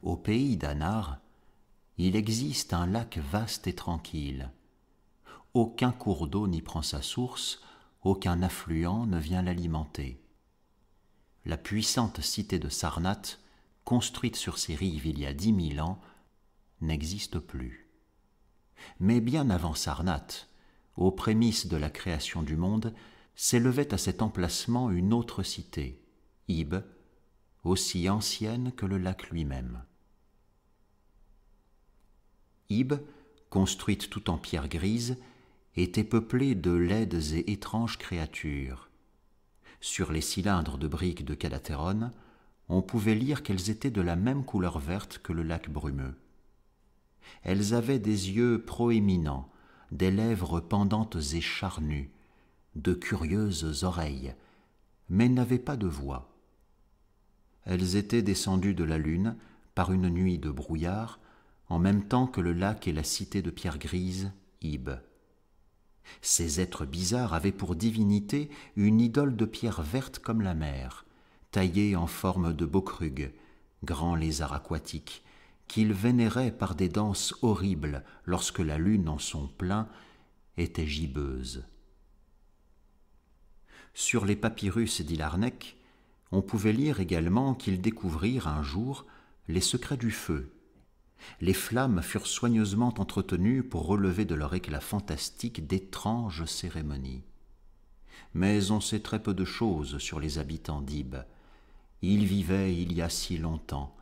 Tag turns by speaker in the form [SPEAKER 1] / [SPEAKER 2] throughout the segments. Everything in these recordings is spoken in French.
[SPEAKER 1] Au pays d'Anar, il existe un lac vaste et tranquille. Aucun cours d'eau n'y prend sa source, aucun affluent ne vient l'alimenter. La puissante cité de Sarnath, construite sur ses rives il y a 10 000 ans, n'existe plus. Mais bien avant Sarnath, aux prémices de la création du monde, s'élevait à cet emplacement une autre cité, Ib, aussi ancienne que le lac lui-même. Ib, construite tout en pierre grise, était peuplée de laides et étranges créatures. Sur les cylindres de briques de Kadatéron, on pouvait lire qu'elles étaient de la même couleur verte que le lac brumeux. Elles avaient des yeux proéminents, des lèvres pendantes et charnues, de curieuses oreilles, mais n'avaient pas de voix. Elles étaient descendues de la lune par une nuit de brouillard, en même temps que le lac et la cité de pierre grise, Ib. Ces êtres bizarres avaient pour divinité une idole de pierre verte comme la mer, taillée en forme de bokrug, grand lézard aquatique, qu'ils vénéraient par des danses horribles lorsque la lune en son plein était gibbeuse. Sur les papyrus d'Ilarnek, on pouvait lire également qu'ils découvrirent un jour les secrets du feu. Les flammes furent soigneusement entretenues pour relever de leur éclat fantastique d'étranges cérémonies. Mais on sait très peu de choses sur les habitants d'Ib. Ils vivaient il y a si longtemps,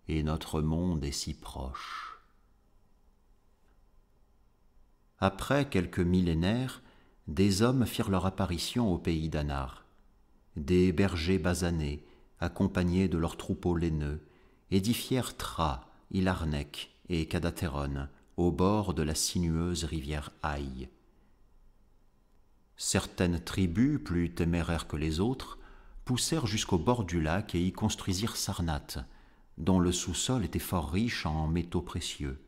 [SPEAKER 1] et notre monde est si proche. Après quelques millénaires, des hommes firent leur apparition au pays d'Anar. Des bergers basanés, accompagnés de leurs troupeaux laineux, édifièrent Thra, Ilarnek et Kadatéron, au bord de la sinueuse rivière Aï. Certaines tribus, plus téméraires que les autres, poussèrent jusqu'au bord du lac et y construisirent Sarnath, dont le sous-sol était fort riche en métaux précieux.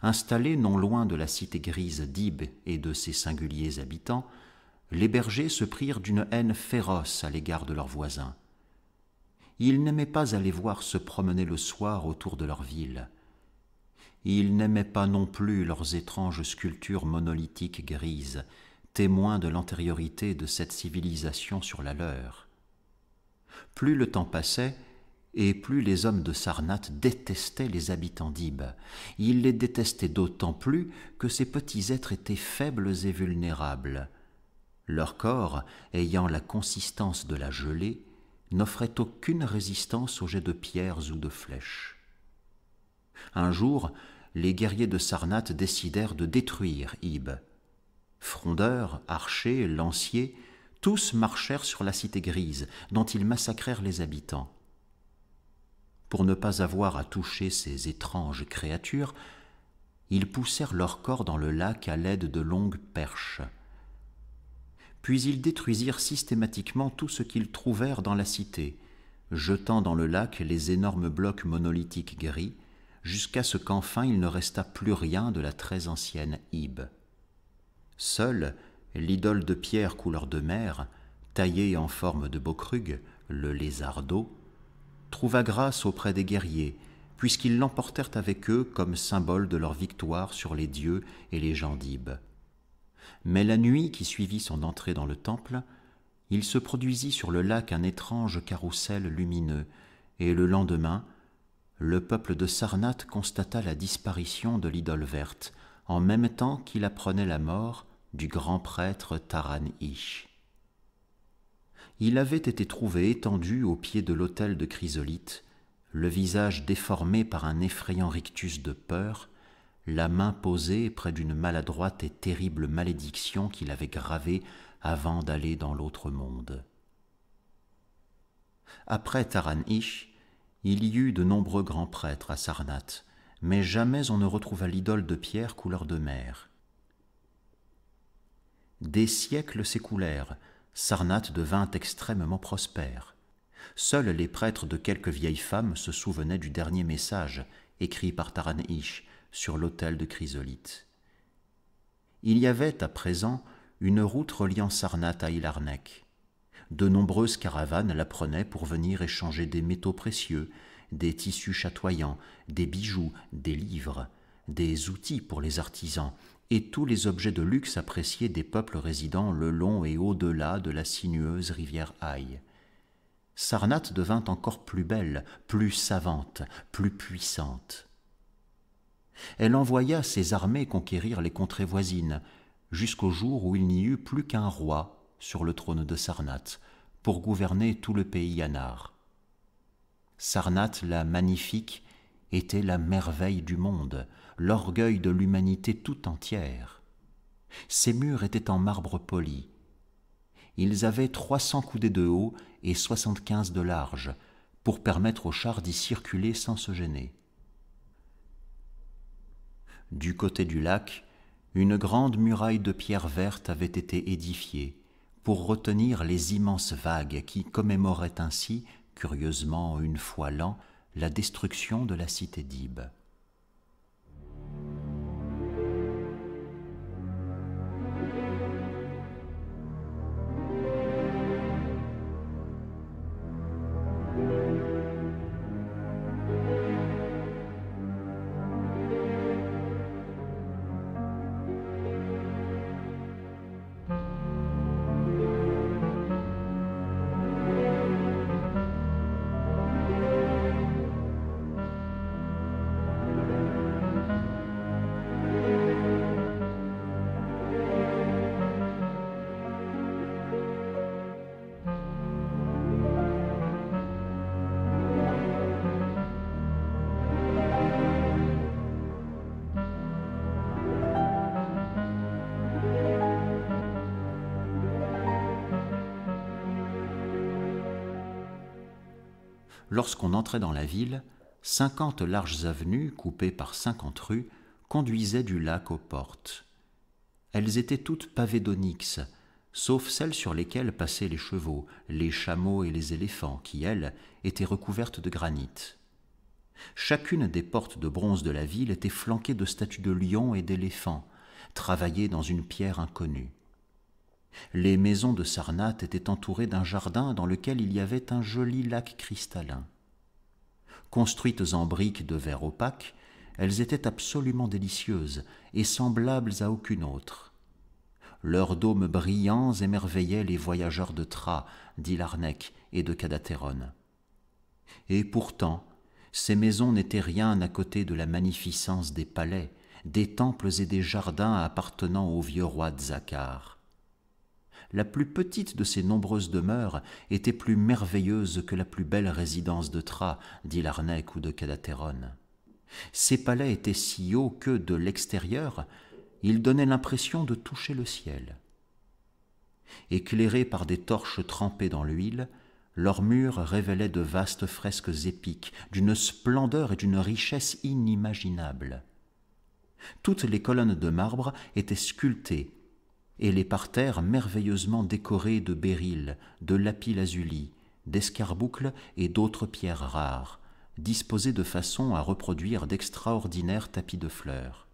[SPEAKER 1] Installés non loin de la cité grise d'Ib et de ses singuliers habitants, les bergers se prirent d'une haine féroce à l'égard de leurs voisins. Ils n'aimaient pas aller voir se promener le soir autour de leur ville. Ils n'aimaient pas non plus leurs étranges sculptures monolithiques grises, témoins de l'antériorité de cette civilisation sur la leur. Plus le temps passait, et plus les hommes de Sarnath détestaient les habitants d'Ib. Ils les détestaient d'autant plus que ces petits êtres étaient faibles et vulnérables. Leur corps, ayant la consistance de la gelée, n'offrait aucune résistance aux jets de pierres ou de flèches. Un jour, les guerriers de Sarnath décidèrent de détruire Ib. Frondeurs, archers, lanciers, tous marchèrent sur la cité grise, dont ils massacrèrent les habitants. Pour ne pas avoir à toucher ces étranges créatures, ils poussèrent leurs corps dans le lac à l'aide de longues perches. Puis ils détruisirent systématiquement tout ce qu'ils trouvèrent dans la cité, jetant dans le lac les énormes blocs monolithiques gris, jusqu'à ce qu'enfin il ne restât plus rien de la très ancienne Ib. Seule l'idole de pierre couleur de mer, taillée en forme de bokrug, le lézard d'eau, trouva grâce auprès des guerriers, puisqu'ils l'emportèrent avec eux comme symbole de leur victoire sur les dieux et les gens d'Ib. Mais la nuit qui suivit son entrée dans le temple, il se produisit sur le lac un étrange carrousel lumineux, et le lendemain, le peuple de Sarnath constata la disparition de l'idole verte, en même temps qu'il apprenait la mort du grand prêtre Taran-Ish. Il avait été trouvé étendu au pied de l'autel de chrysolite, le visage déformé par un effrayant rictus de peur, la main posée près d'une maladroite et terrible malédiction qu'il avait gravée avant d'aller dans l'autre monde. Après Taran-Ish, il y eut de nombreux grands prêtres à Sarnath, mais jamais on ne retrouva l'idole de pierre couleur de mer. Des siècles s'écoulèrent, Sarnath devint extrêmement prospère. Seuls les prêtres de quelques vieilles femmes se souvenaient du dernier message écrit par Taran-Ish sur l'autel de chrysolite. Il y avait à présent une route reliant Sarnath à Ilarnek. De nombreuses caravanes la prenaient pour venir échanger des métaux précieux, des tissus chatoyants, des bijoux, des livres, des outils pour les artisans et tous les objets de luxe appréciés des peuples résidant le long et au-delà de la sinueuse rivière Haï. Sarnath devint encore plus belle, plus savante, plus puissante. Elle envoya ses armées conquérir les contrées voisines, jusqu'au jour où il n'y eut plus qu'un roi sur le trône de Sarnath, pour gouverner tout le pays Yanar. Sarnath la magnifique était la merveille du monde, l'orgueil de l'humanité tout entière. Ses murs étaient en marbre poli. Ils avaient 300 coudées de haut et 75 de large, pour permettre aux chars d'y circuler sans se gêner. Du côté du lac, une grande muraille de pierre verte avait été édifiée pour retenir les immenses vagues qui commémoraient ainsi, curieusement une fois l'an, la destruction de la cité d'Ib. Lorsqu'on entrait dans la ville, 50 larges avenues, coupées par 50 rues, conduisaient du lac aux portes. Elles étaient toutes pavées d'onyx, sauf celles sur lesquelles passaient les chevaux, les chameaux et les éléphants, qui, elles, étaient recouvertes de granit. Chacune des portes de bronze de la ville était flanquée de statues de lions et d'éléphants, travaillées dans une pierre inconnue. Les maisons de Sarnath étaient entourées d'un jardin dans lequel il y avait un joli lac cristallin. Construites en briques de verre opaque, elles étaient absolument délicieuses et semblables à aucune autre. Leurs dômes brillants émerveillaient les voyageurs de Thra, d'Ilarnek et de Kadatéron. Et pourtant, ces maisons n'étaient rien à côté de la magnificence des palais, des temples et des jardins appartenant au vieux roi Dzakar. La plus petite de ces nombreuses demeures était plus merveilleuse que la plus belle résidence de Thra, d'Ilarnek ou de Kadatéron. Ces palais étaient si hauts que, de l'extérieur, ils donnaient l'impression de toucher le ciel. Éclairés par des torches trempées dans l'huile, leurs murs révélaient de vastes fresques épiques, d'une splendeur et d'une richesse inimaginables. Toutes les colonnes de marbre étaient sculptées, et les parterres merveilleusement décorés de béryl, de lapis-lazuli, d'escarboucles et d'autres pierres rares, disposées de façon à reproduire d'extraordinaires tapis de fleurs.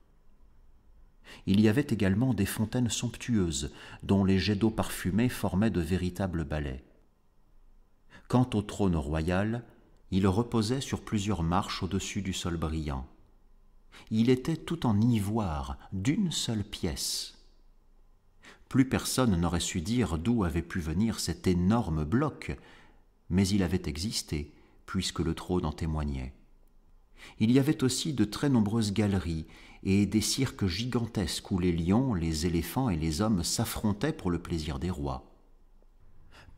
[SPEAKER 1] Il y avait également des fontaines somptueuses, dont les jets d'eau parfumés formaient de véritables balais. Quant au trône royal, il reposait sur plusieurs marches au-dessus du sol brillant. Il était tout en ivoire, d'une seule pièce. Plus personne n'aurait su dire d'où avait pu venir cet énorme bloc, mais il avait existé, puisque le trône en témoignait. Il y avait aussi de très nombreuses galeries et des cirques gigantesques où les lions, les éléphants et les hommes s'affrontaient pour le plaisir des rois.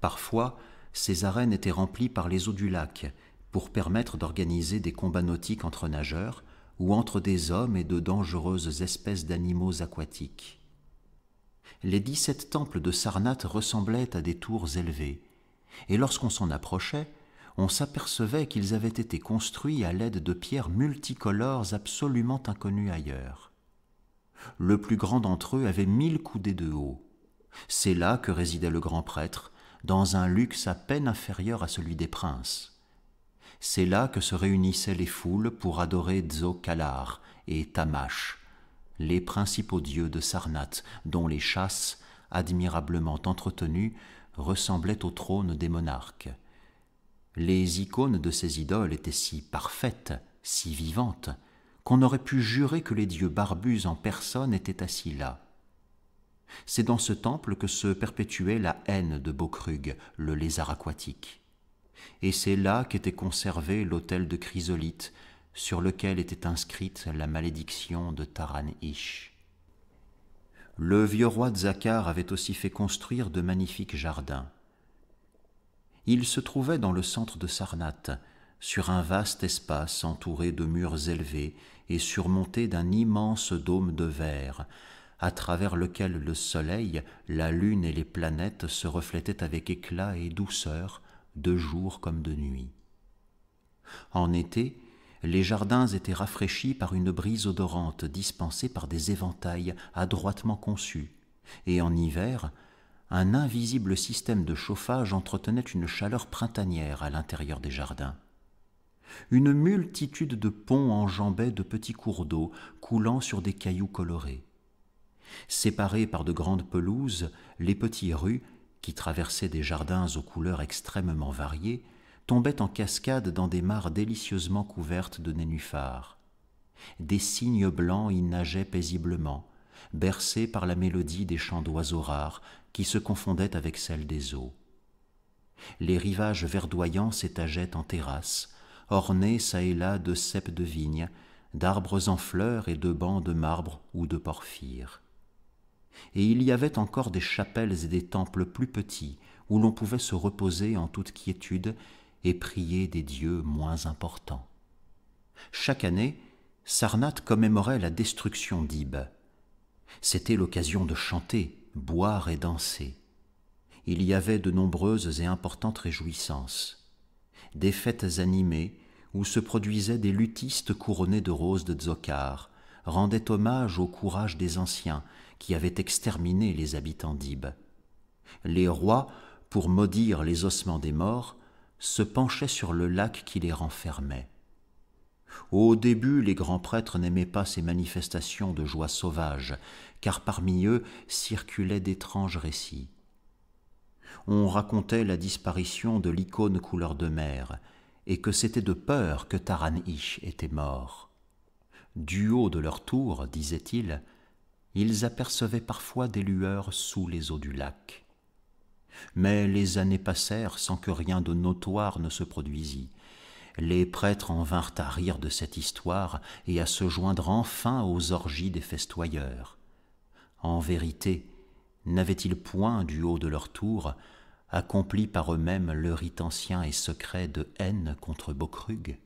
[SPEAKER 1] Parfois, ces arènes étaient remplies par les eaux du lac, pour permettre d'organiser des combats nautiques entre nageurs, ou entre des hommes et de dangereuses espèces d'animaux aquatiques. Les 17 temples de Sarnath ressemblaient à des tours élevées, et lorsqu'on s'en approchait, on s'apercevait qu'ils avaient été construits à l'aide de pierres multicolores absolument inconnues ailleurs. Le plus grand d'entre eux avait 1000 coudées de haut. C'est là que résidait le grand prêtre, dans un luxe à peine inférieur à celui des princes. C'est là que se réunissaient les foules pour adorer Tzokalar et Tamash, les principaux dieux de Sarnath, dont les chasses, admirablement entretenues, ressemblaient au trône des monarques. Les icônes de ces idoles étaient si parfaites, si vivantes, qu'on aurait pu jurer que les dieux barbus en personne étaient assis là. C'est dans ce temple que se perpétuait la haine de Bokrug, le lézard aquatique. Et c'est là qu'était conservé l'autel de chrysolite sur lequel était inscrite la malédiction de Taran-Ish. Le vieux roi Tzakhar avait aussi fait construire de magnifiques jardins. Il se trouvait dans le centre de Sarnath, sur un vaste espace entouré de murs élevés et surmonté d'un immense dôme de verre, à travers lequel le soleil, la lune et les planètes se reflétaient avec éclat et douceur, de jour comme de nuit. En été, les jardins étaient rafraîchis par une brise odorante dispensée par des éventails adroitement conçus, et en hiver, un invisible système de chauffage entretenait une chaleur printanière à l'intérieur des jardins. Une multitude de ponts enjambaient de petits cours d'eau coulant sur des cailloux colorés. Séparés par de grandes pelouses, les petits rues, qui traversaient des jardins aux couleurs extrêmement variées, tombaient en cascade dans des mares délicieusement couvertes de nénuphars. Des cygnes blancs y nageaient paisiblement, bercés par la mélodie des chants d'oiseaux rares qui se confondaient avec celle des eaux. Les rivages verdoyants s'étageaient en terrasses, ornés çà et là de ceps de vigne, d'arbres en fleurs et de bancs de marbre ou de porphyre. Et il y avait encore des chapelles et des temples plus petits où l'on pouvait se reposer en toute quiétude et prier des dieux moins importants. Chaque année, Sarnath commémorait la destruction d'Ib. C'était l'occasion de chanter, boire et danser. Il y avait de nombreuses et importantes réjouissances. Des fêtes animées où se produisaient des luthistes couronnés de roses de Tzokhar, rendaient hommage au courage des anciens qui avaient exterminé les habitants d'Ib. Les rois, pour maudire les ossements des morts, se penchaient sur le lac qui les renfermait. Au début, les grands prêtres n'aimaient pas ces manifestations de joie sauvage, car parmi eux circulaient d'étranges récits. On racontait la disparition de l'icône couleur de mer, et que c'était de peur que Taran-Ish était mort. Du haut de leur tour, disaient-ils, ils apercevaient parfois des lueurs sous les eaux du lac. Mais les années passèrent sans que rien de notoire ne se produisît. Les prêtres en vinrent à rire de cette histoire et à se joindre enfin aux orgies des festoyeurs. En vérité, n'avaient-ils point, du haut de leur tour, accompli par eux-mêmes le rite ancien et secret de haine contre Bokrug ?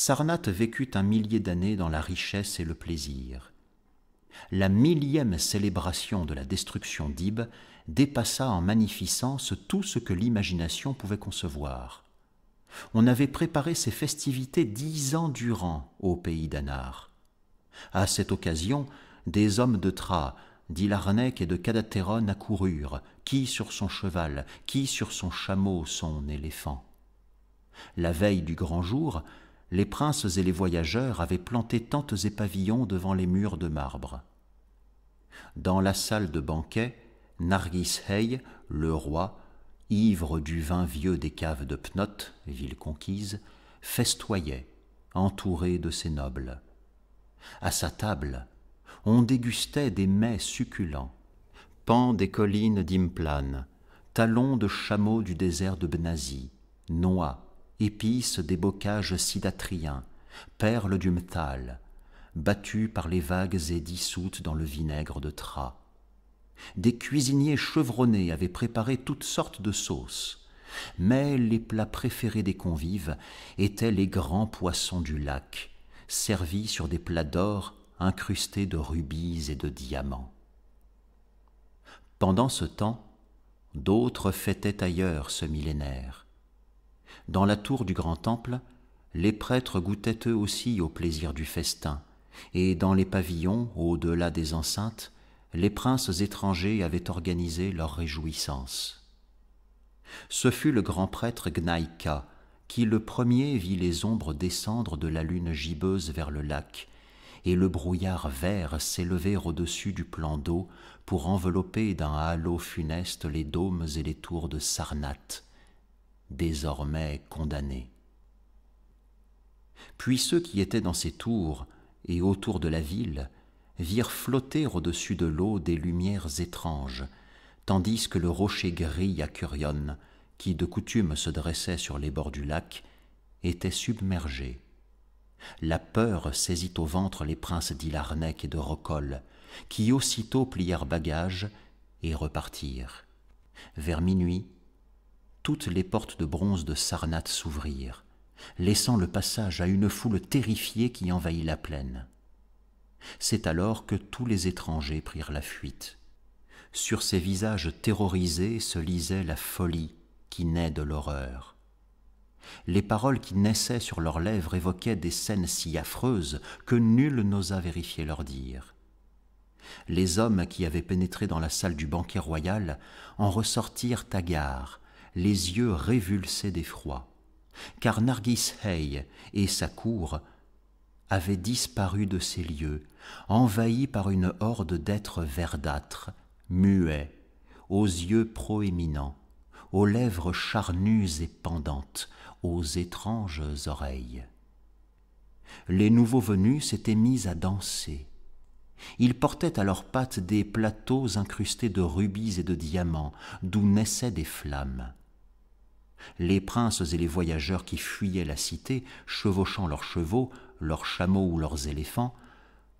[SPEAKER 1] Sarnath vécut un millier d'années dans la richesse et le plaisir. La 1000e célébration de la destruction d'Ib dépassa en magnificence tout ce que l'imagination pouvait concevoir. On avait préparé ces festivités 10 ans durant au pays d'Anar. À cette occasion, des hommes de Thra, d'Ilarnec et de Kadatéron accoururent, qui sur son cheval, qui sur son chameau, son éléphant. La veille du grand jour, les princes et les voyageurs avaient planté tentes et pavillons devant les murs de marbre. Dans la salle de banquet, Nargis-Hey, le roi, ivre du vin vieux des caves de Pnot, ville conquise, festoyait, entouré de ses nobles. À sa table, on dégustait des mets succulents, pans des collines d'Implan, talons de chameaux du désert de Bnazi, noix, épices des bocages sidatriens, perles du Mthal, battues par les vagues et dissoutes dans le vinaigre de Thra. Des cuisiniers chevronnés avaient préparé toutes sortes de sauces, mais les plats préférés des convives étaient les grands poissons du lac, servis sur des plats d'or incrustés de rubis et de diamants. Pendant ce temps, d'autres fêtaient ailleurs ce millénaire. Dans la tour du grand temple, les prêtres goûtaient eux aussi au plaisir du festin, et dans les pavillons, au-delà des enceintes, les princes étrangers avaient organisé leurs réjouissances. Ce fut le grand prêtre Gnaïka qui le premier vit les ombres descendre de la lune gibbeuse vers le lac, et le brouillard vert s'élever au-dessus du plan d'eau pour envelopper d'un halo funeste les dômes et les tours de Sarnath, désormais condamnés. Puis ceux qui étaient dans ces tours et autour de la ville virent flotter au-dessus de l'eau des lumières étranges, tandis que le rocher gris à Curion, qui de coutume se dressait sur les bords du lac, était submergé. La peur saisit au ventre les princes d'Ilarnec et de Rocol, qui aussitôt plièrent bagages et repartirent. Vers minuit, toutes les portes de bronze de Sarnath s'ouvrirent, laissant le passage à une foule terrifiée qui envahit la plaine. C'est alors que tous les étrangers prirent la fuite. Sur ces visages terrorisés se lisait la folie qui naît de l'horreur. Les paroles qui naissaient sur leurs lèvres évoquaient des scènes si affreuses que nul n'osa vérifier leur dire. Les hommes qui avaient pénétré dans la salle du banquet royal en ressortirent hagards, les yeux révulsés d'effroi, car Nargis-Hey et sa cour avaient disparu de ces lieux, envahis par une horde d'êtres verdâtres, muets, aux yeux proéminents, aux lèvres charnues et pendantes, aux étranges oreilles. Les nouveaux venus s'étaient mis à danser. Ils portaient à leurs pattes des plateaux incrustés de rubis et de diamants, d'où naissaient des flammes. Les princes et les voyageurs qui fuyaient la cité, chevauchant leurs chevaux, leurs chameaux ou leurs éléphants,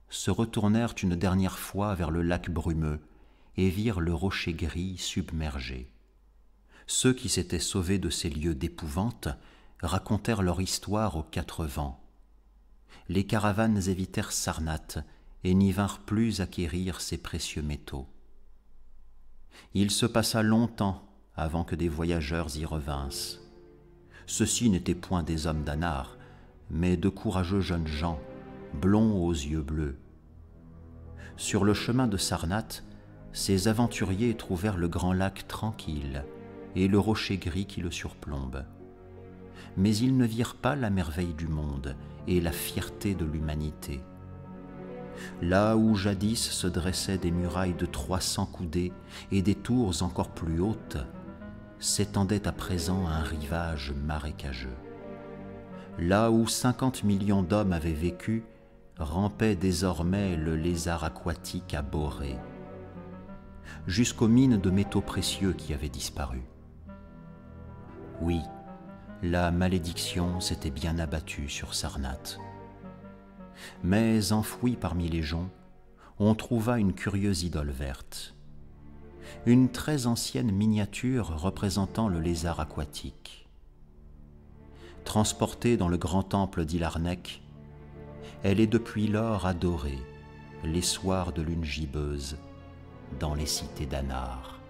[SPEAKER 1] se retournèrent une dernière fois vers le lac brumeux et virent le rocher gris submergé. Ceux qui s'étaient sauvés de ces lieux d'épouvante racontèrent leur histoire aux quatre vents. Les caravanes évitèrent Sarnath et n'y vinrent plus acquérir ces précieux métaux. Il se passa longtemps avant que des voyageurs y revinssent. Ceux-ci n'étaient point des hommes d'Anar, mais de courageux jeunes gens, blonds aux yeux bleus. Sur le chemin de Sarnath, ces aventuriers trouvèrent le grand lac tranquille et le rocher gris qui le surplombe. Mais ils ne virent pas la merveille du monde et la fierté de l'humanité. Là où jadis se dressaient des murailles de 300 coudées et des tours encore plus hautes, s'étendait à présent un rivage marécageux. Là où 50 millions d'hommes avaient vécu, rampait désormais le lézard aquatique abhorré, jusqu'aux mines de métaux précieux qui avaient disparu. Oui, la malédiction s'était bien abattue sur Sarnath. Mais enfouie parmi les joncs, on trouva une curieuse idole verte, une très ancienne miniature représentant le lézard aquatique. Transportée dans le grand temple d'Ilarnec, elle est depuis lors adorée, les soirs de lune gibbeuse, dans les cités d'Anar.